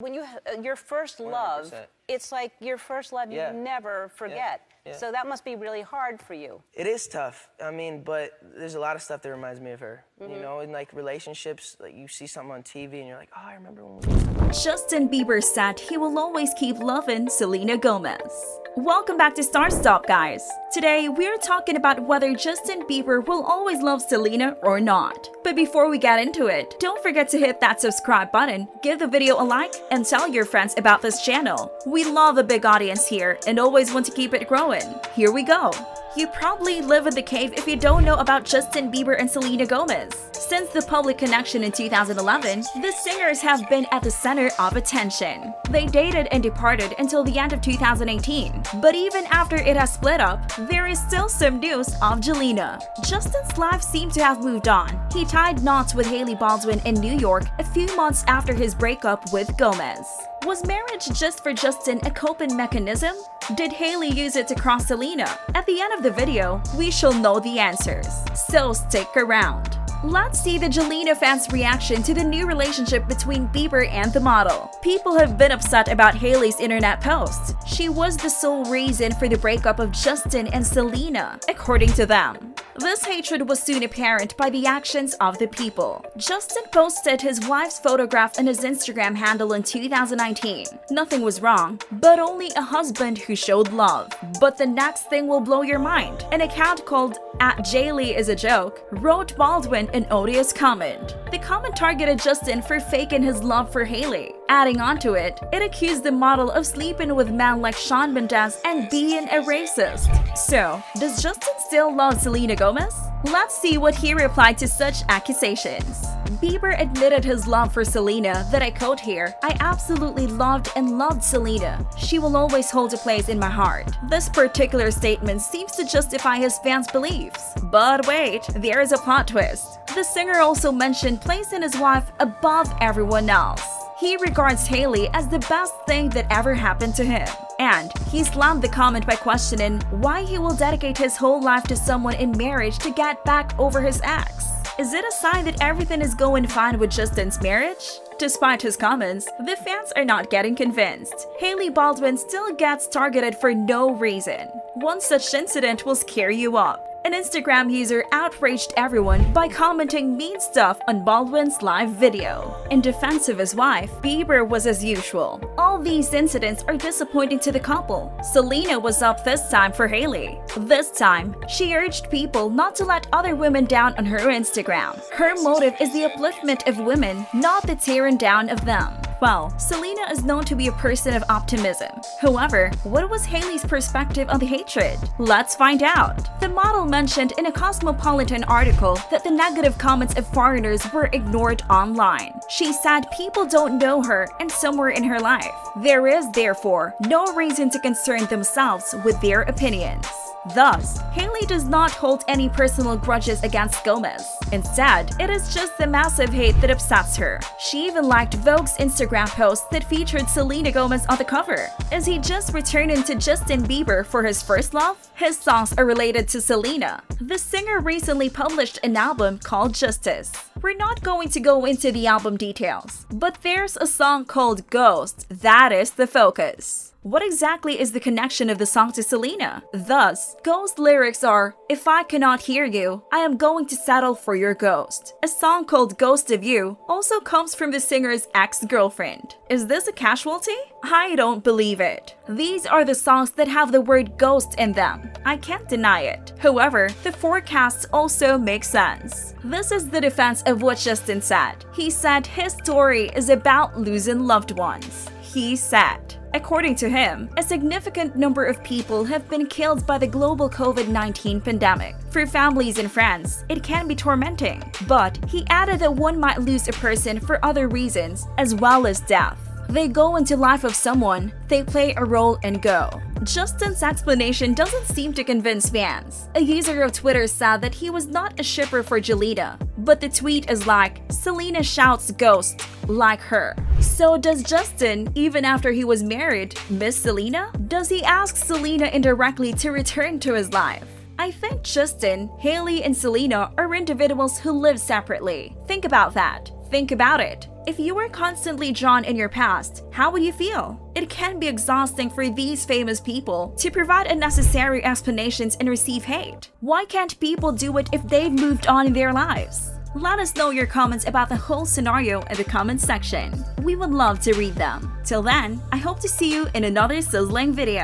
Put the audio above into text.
When your first love, 100%. it's like your first love Yeah. you never forget. Yeah. So that must be really hard for you. It is tough. I mean, but there's a lot of stuff that reminds me of her. You know, in like relationships, like you see something on TV and you're like, oh, I remember when we used to. Justin Bieber said he will always keep loving Selena Gomez. Welcome back to Star Stop, guys. Today, we're talking about whether Justin Bieber will always love Selena or not. But before we get into it, don't forget to hit that subscribe button, give the video a like, and tell your friends about this channel. We love a big audience here and always want to keep it growing. Here we go. You probably live in the cave if you don't know about Justin Bieber and Selena Gomez. Since the public connection in 2011, the singers have been at the center of attention. They dated and departed until the end of 2018. But even after it has split up, there is still some news of Jelena. Justin's life seemed to have moved on. He tied knots with Hailey Baldwin in New York a few months after his breakup with Gomez. Was marriage just for Justin a coping mechanism? Did Hailey use it to cross Selena? At the end of the video, we shall know the answers. So stick around. Let's see the Jelena fans' reaction to the new relationship between Bieber and the model. People have been upset about Hailey's internet posts. She was the sole reason for the breakup of Justin and Selena, according to them. This hatred was soon apparent by the actions of the people. Justin posted his wife's photograph on his Instagram handle in 2019. Nothing was wrong, but only a husband who showed love. But the next thing will blow your mind. An account called @JayleeIsAJoke wrote Baldwin an odious comment. The comment targeted Justin for faking his love for Hailey. Adding on to it, it accused the model of sleeping with men like Shawn Mendes and being a racist. So, does Justin still love Selena Gomez? Let's see what he replied to such accusations. Bieber admitted his love for Selena that I quote here, "I absolutely loved and loved Selena. She will always hold a place in my heart." This particular statement seems to justify his fans' beliefs. But wait, there is a plot twist. The singer also mentioned placing his wife above everyone else. He regards Hailey as the best thing that ever happened to him. And he slammed the comment by questioning why he will dedicate his whole life to someone in marriage to get back over his ex. Is it a sign that everything is going fine with Justin's marriage? Despite his comments, the fans are not getting convinced. Hailey Baldwin still gets targeted for no reason. One such incident will scare you up. An Instagram user outraged everyone by commenting mean stuff on Baldwin's live video. In defense of his wife, Bieber was as usual. All these incidents are disappointing to the couple. Selena was up this time for Hailey. This time, she urged people not to let other women down on her Instagram. Her motive is the upliftment of women, not the tearing down of them. Well, Selena is known to be a person of optimism. However, what was Hailey's perspective on the hatred? Let's find out. The model mentioned in a Cosmopolitan article that the negative comments of foreigners were ignored online. She said people don't know her and somewhere in her life. There is, therefore, no reason to concern themselves with their opinions. Thus, Hailey does not hold any personal grudges against Gomez. Instead, it is just the massive hate that upsets her. She even liked Vogue's Instagram post that featured Selena Gomez on the cover. Is he just returning to Justin Bieber for his first love? His songs are related to Selena. The singer recently published an album called Justice. We're not going to go into the album details, but there's a song called Ghost that is the focus. What exactly is the connection of the song to Selena? Thus, Ghost lyrics are, "If I cannot hear you, I am going to settle for your ghost." A song called Ghost of You also comes from the singer's ex-girlfriend. Is this a casualty? I don't believe it. These are the songs that have the word ghost in them. I can't deny it. However, the forecasts also make sense. This is the defense of what Justin said. He said his story is about losing loved ones. He said, according to him, a significant number of people have been killed by the global COVID-19 pandemic. For families and friends, it can be tormenting. But he added that one might lose a person for other reasons, as well as death. They go into life of someone, they play a role and go. Justin's explanation doesn't seem to convince fans. A user of Twitter said that he was not a shipper for Jelena, but the tweet is like, "Selena shouts ghost, like her." So does Justin, even after he was married, miss Selena? Does he ask Selena indirectly to return to his life? I think Justin, Hailey, and Selena are individuals who live separately. Think about that. Think about it. If you were constantly drawn in your past, how would you feel? It can be exhausting for these famous people to provide unnecessary explanations and receive hate. Why can't people do it if they've moved on in their lives? Let us know your comments about the whole scenario in the comments section. We would love to read them. Till then, I hope to see you in another sizzling video.